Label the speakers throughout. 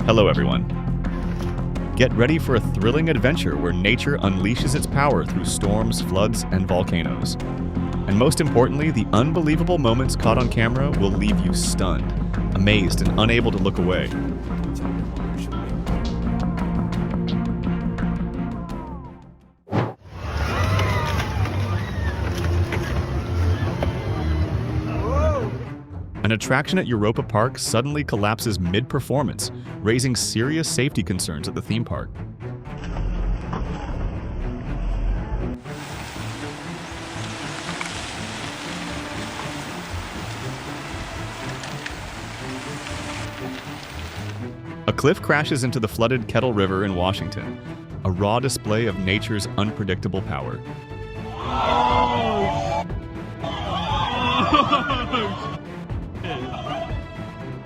Speaker 1: Hello everyone. Get ready for a thrilling adventure where nature unleashes its power through storms, floods, and volcanoes. And most importantly, the unbelievable moments caught on camera will leave you stunned, amazed, and unable to look away. An attraction at Europa Park suddenly collapses mid-performance, raising serious safety concerns at the theme park. A cliff crashes into the flooded Kettle River in Washington, a raw display of nature's unpredictable power.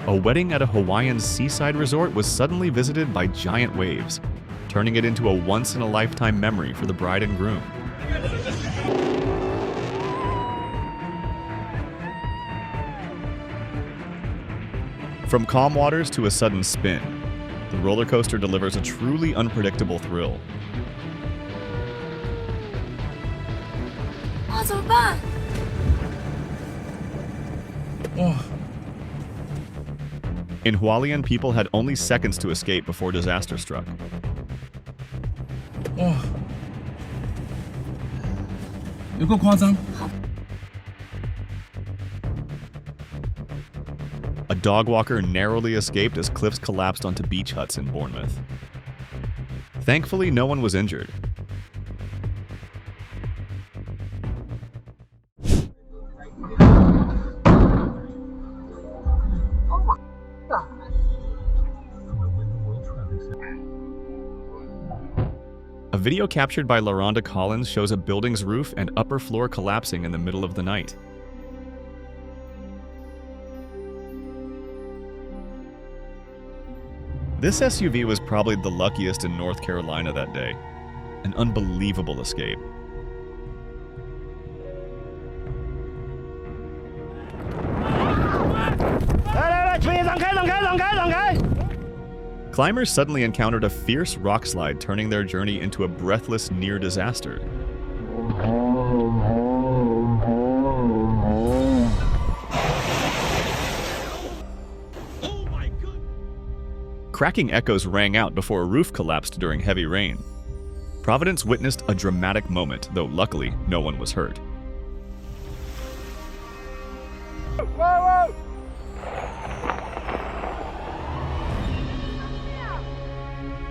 Speaker 1: A wedding at a Hawaiian seaside resort was suddenly visited by giant waves, turning it into a once-in-a-lifetime memory for the bride and groom. From calm waters to a sudden spin, the roller coaster delivers a truly unpredictable thrill. In Hualien, people had only seconds to escape before disaster struck. A dog walker narrowly escaped as cliffs collapsed onto beach huts in Bournemouth. Thankfully, no one was injured. A video captured by LaRonda Collins shows a building's roof and upper floor collapsing in the middle of the night. This SUV was probably the luckiest in North Carolina that day. An unbelievable escape. Climbers suddenly encountered a fierce rock slide, turning their journey into a breathless near disaster. Cracking echoes rang out before a roof collapsed during heavy rain. Providence witnessed a dramatic moment, though luckily no one was hurt.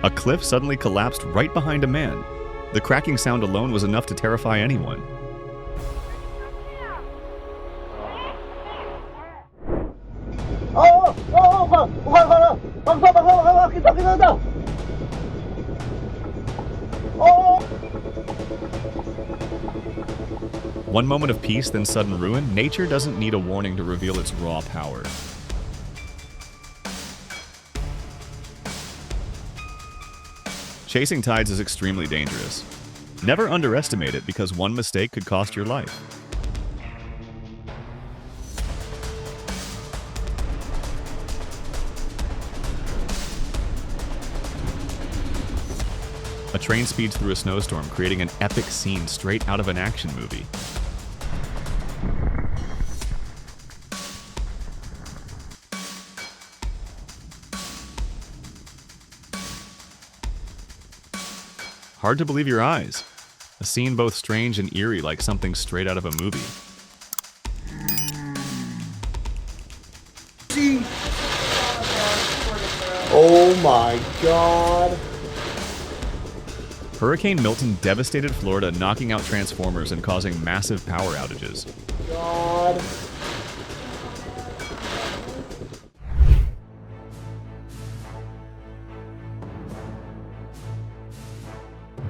Speaker 1: A cliff suddenly collapsed right behind a man. The cracking sound alone was enough to terrify anyone. One moment of peace, then sudden ruin. Nature doesn't need a warning to reveal its raw power. Chasing tides is extremely dangerous. Never underestimate it, because one mistake could cost your life. A train speeds through a snowstorm, creating an epic scene straight out of an action movie. Hard to believe your eyes. A scene both strange and eerie, like something straight out of a movie.
Speaker 2: Oh my God.
Speaker 1: Hurricane Milton devastated Florida, knocking out transformers and causing massive power outages.
Speaker 2: God.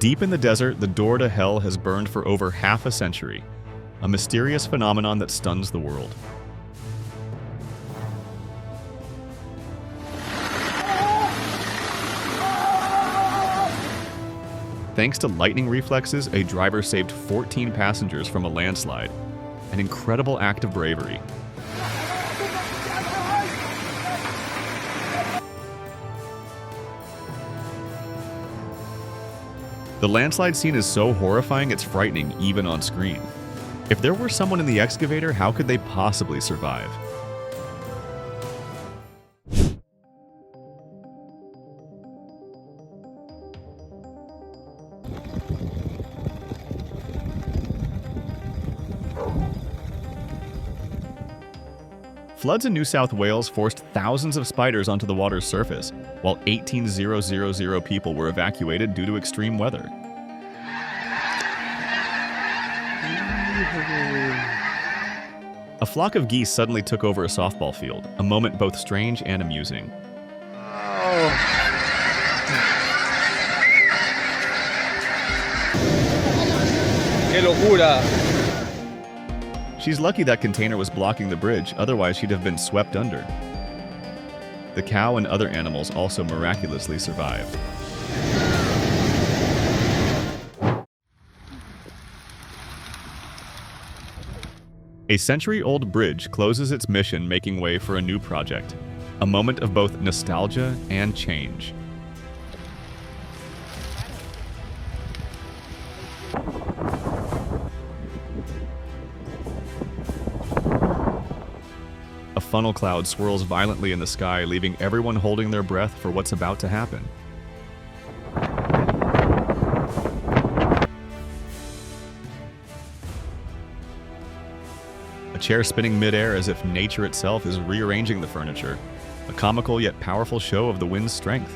Speaker 1: Deep in the desert, the door to hell has burned for over half a century, a mysterious phenomenon that stuns the world. Thanks to lightning reflexes, a driver saved 14 passengers from a landslide, an incredible act of bravery. The landslide scene is so horrifying it's frightening even on screen. If there were someone in the excavator, how could they possibly survive? Floods in New South Wales forced thousands of spiders onto the water's surface, while 18,000 people were evacuated due to extreme weather. A flock of geese suddenly took over a softball field, a moment both strange and amusing.
Speaker 2: ¡Qué locura!
Speaker 1: She's lucky that container was blocking the bridge, otherwise she'd have been swept under. The cow and other animals also miraculously survived. A century-old bridge closes its mission, making way for a new project. A moment of both nostalgia and change. A funnel cloud swirls violently in the sky, leaving everyone holding their breath for what's about to happen. A chair spinning midair as if nature itself is rearranging the furniture. A comical yet powerful show of the wind's strength.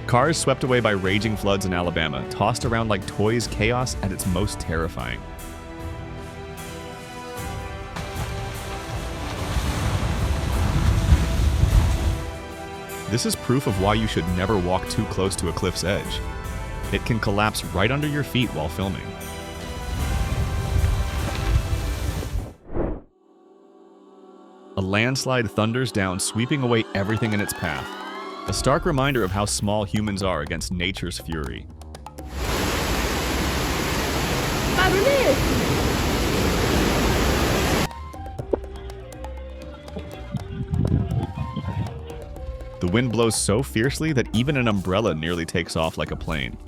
Speaker 1: Cars swept away by raging floods in Alabama, tossed around like toys, chaos at its most terrifying. This is proof of why you should never walk too close to a cliff's edge. It can collapse right under your feet while filming. A landslide thunders down, sweeping away everything in its path. A stark reminder of how small humans are against nature's fury. The wind blows so fiercely that even an umbrella nearly takes off like a plane.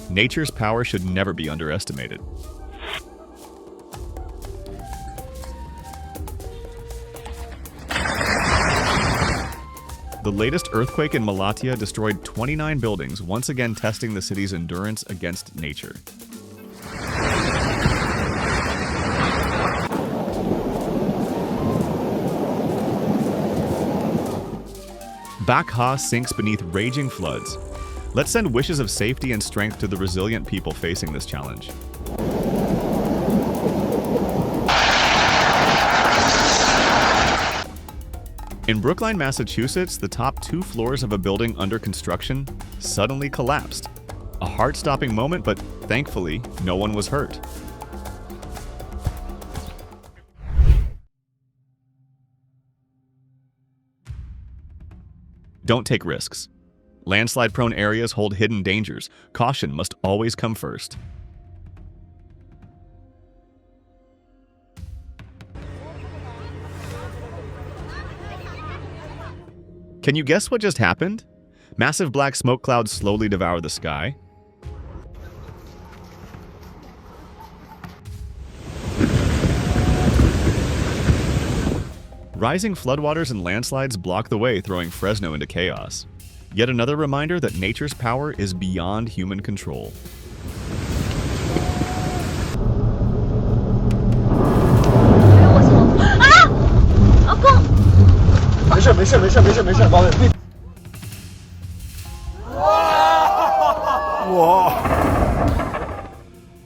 Speaker 1: Nature's power should never be underestimated. The latest earthquake in Malatya destroyed 29 buildings, once again testing the city's endurance against nature. Bakha sinks beneath raging floods. Let's send wishes of safety and strength to the resilient people facing this challenge. In Brookline, Massachusetts, the top 2 floors of a building under construction suddenly collapsed. A heart-stopping moment, but thankfully, no one was hurt. Don't take risks. Landslide-prone areas hold hidden dangers. Caution must always come first. Can you guess what just happened? Massive black smoke clouds slowly devour the sky. Rising floodwaters and landslides block the way, throwing Fresno into chaos. Yet another reminder that nature's power is beyond human control.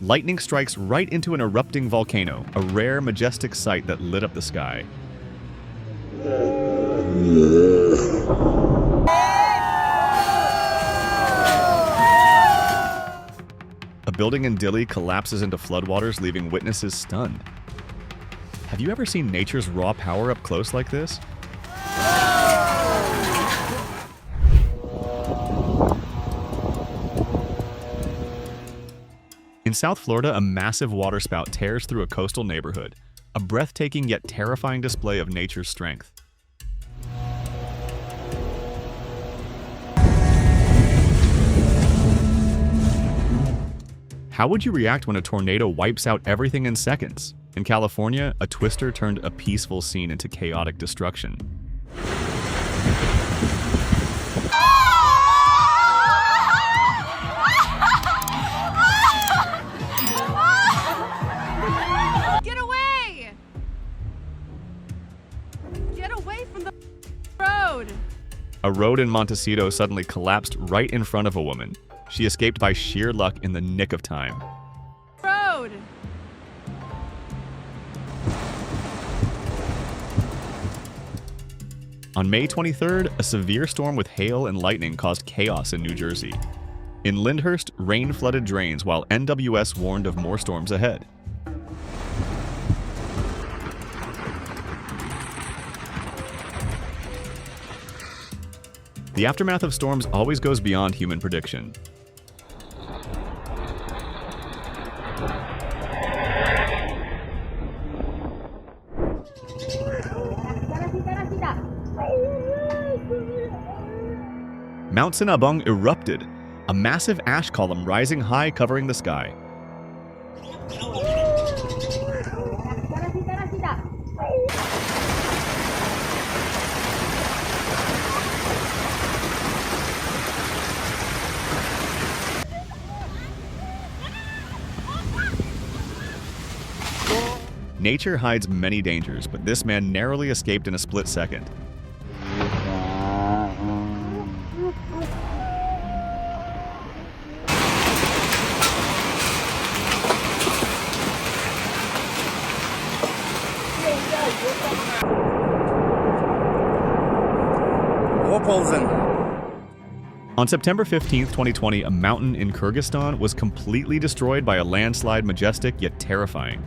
Speaker 1: Lightning strikes right into an erupting volcano, a rare, majestic sight that lit up the sky. A building in Dili collapses into floodwaters, leaving witnesses stunned. Have you ever seen nature's raw power up close like this? In South Florida, a massive waterspout tears through a coastal neighborhood, a breathtaking yet terrifying display of nature's strength. How would you react when a tornado wipes out everything in seconds? In California, a twister turned a peaceful scene into chaotic destruction.
Speaker 3: Get away! Get away from the road!
Speaker 1: A road in Montecito suddenly collapsed right in front of a woman. She escaped by sheer luck in the nick of time.
Speaker 3: Road!
Speaker 1: On May 23rd, a severe storm with hail and lightning caused chaos in New Jersey. In Lyndhurst, rain flooded drains while NWS warned of more storms ahead. The aftermath of storms always goes beyond human prediction. Mount Sinabung erupted, a massive ash column rising high covering the sky. Nature hides many dangers, but this man narrowly escaped in a split second. On September 15, 2020, a mountain in Kyrgyzstan was completely destroyed by a landslide, majestic yet terrifying.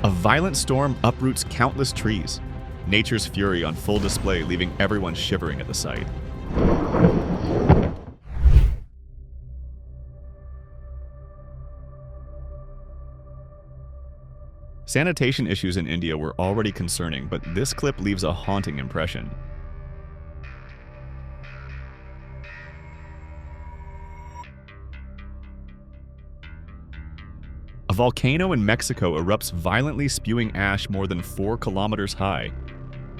Speaker 1: A violent storm uproots countless trees, nature's fury on full display, leaving everyone shivering at the sight. Sanitation issues in India were already concerning, but this clip leaves a haunting impression. A volcano in Mexico erupts violently, spewing ash more than 4 kilometers high.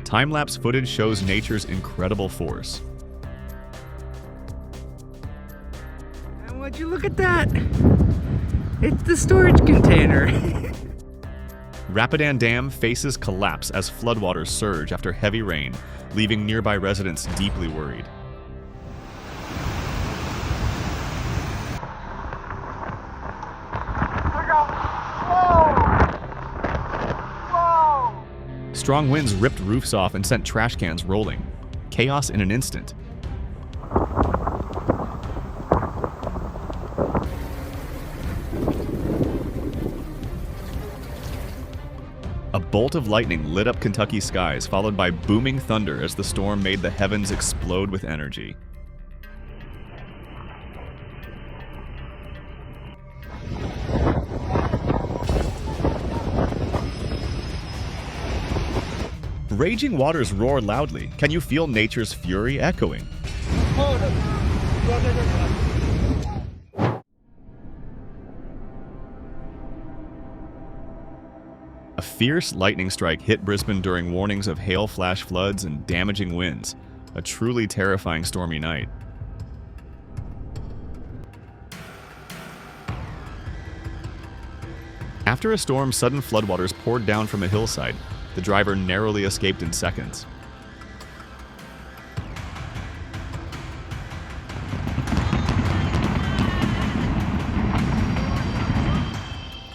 Speaker 1: Time-lapse footage shows nature's incredible force.
Speaker 4: And would you look at that? It's the storage container.
Speaker 1: Rapidan Dam faces collapse as floodwaters surge after heavy rain, leaving nearby residents deeply worried. Strong winds ripped roofs off and sent trash cans rolling. Chaos in an instant. A bolt of lightning lit up Kentucky skies, followed by booming thunder as the storm made the heavens explode with energy. Raging waters roar loudly. Can you feel nature's fury echoing? A fierce lightning strike hit Brisbane during warnings of hail flash floods and damaging winds. A truly terrifying stormy night. After a storm, sudden floodwaters poured down from a hillside. The driver narrowly escaped in seconds.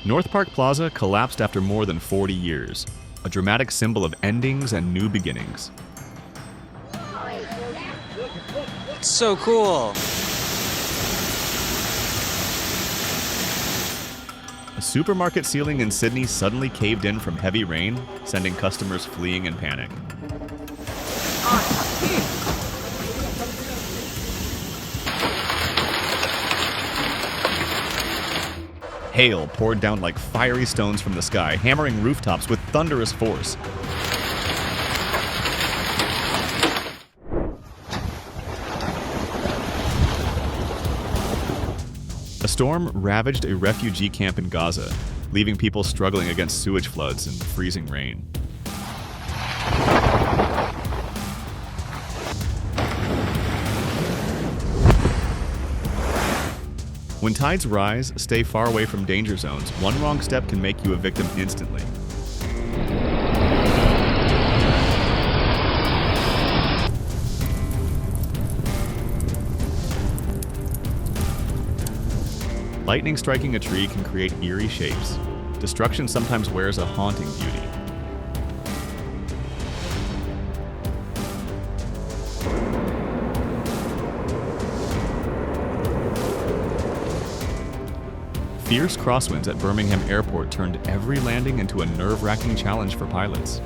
Speaker 1: North Park Plaza collapsed after more than 40 years, a dramatic symbol of endings and new beginnings.
Speaker 4: It's so cool.
Speaker 1: A A supermarket ceiling in Sydney suddenly caved in from heavy rain, sending customers fleeing in panic. Hail poured down like fiery stones from the sky, hammering rooftops with thunderous force. A storm ravaged a refugee camp in Gaza, leaving people struggling against sewage floods and freezing rain. When tides rise, stay far away from danger zones. One wrong step can make you a victim instantly. Lightning striking a tree can create eerie shapes. Destruction sometimes wears a haunting beauty. Fierce crosswinds at Birmingham Airport turned every landing into a nerve-wracking challenge for pilots.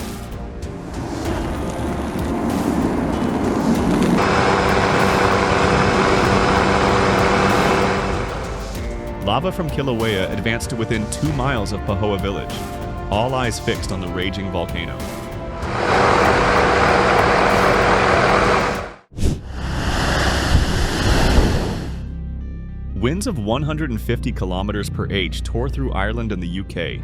Speaker 1: Lava from Kilauea advanced to within 2 miles of Pahoa village, all eyes fixed on the raging volcano. Winds of 150 kilometers per h tore through Ireland and the UK.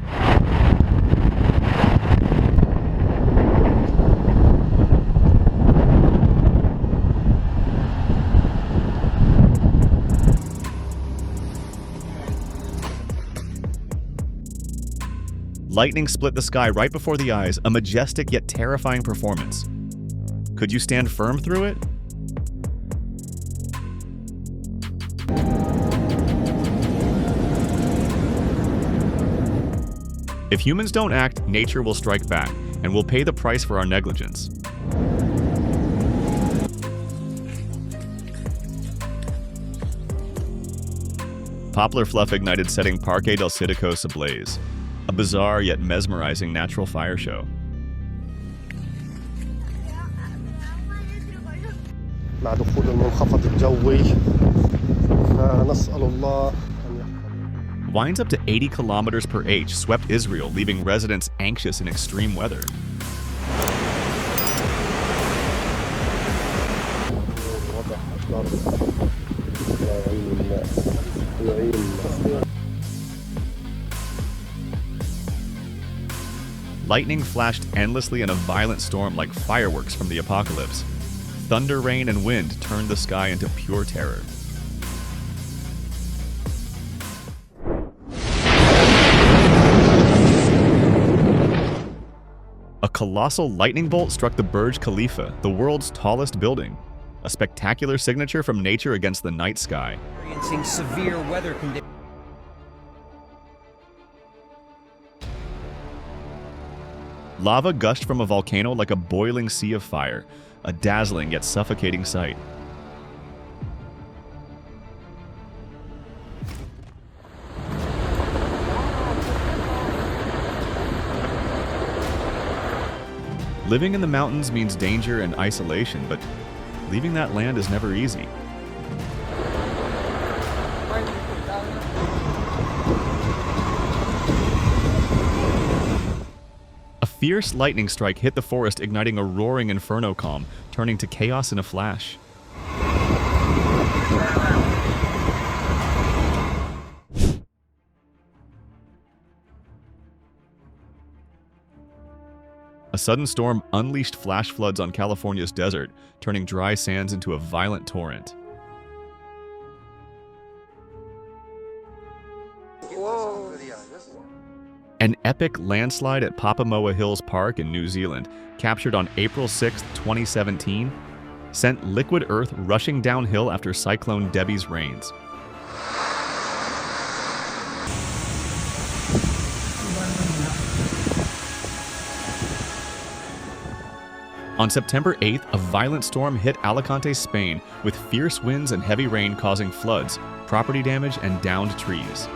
Speaker 1: Lightning split the sky right before the eyes, a majestic yet terrifying performance. Could you stand firm through it? If humans don't act, nature will strike back, and we'll pay the price for our negligence. Poplar fluff ignited, setting Parque del Sidicos ablaze. A bizarre yet mesmerizing natural fire show.
Speaker 5: مع دخول المنخفض الجوي نسأل الله.
Speaker 1: Winds up to 80 kilometers per h swept Israel, leaving residents anxious in extreme weather. Lightning flashed endlessly in a violent storm like fireworks from the apocalypse. Thunder, rain, and wind turned the sky into pure terror. A colossal lightning bolt struck the Burj Khalifa, the world's tallest building. A spectacular signature from nature against the night sky.
Speaker 6: Experiencing severe weather conditions.
Speaker 1: Lava gushed from a volcano like a boiling sea of fire, a dazzling yet suffocating sight. Living in the mountains means danger and isolation, but leaving that land is never easy. A fierce lightning strike hit the forest, igniting a roaring inferno calm, turning to chaos in a flash. A sudden storm unleashed flash floods on California's desert, turning dry sands into a violent torrent. An epic landslide at Papamoa Hills Park in New Zealand, captured on April 6, 2017, sent liquid earth rushing downhill after Cyclone Debbie's rains. On September 8th, a violent storm hit Alicante, Spain, with fierce winds and heavy rain causing floods, property damage, and downed trees.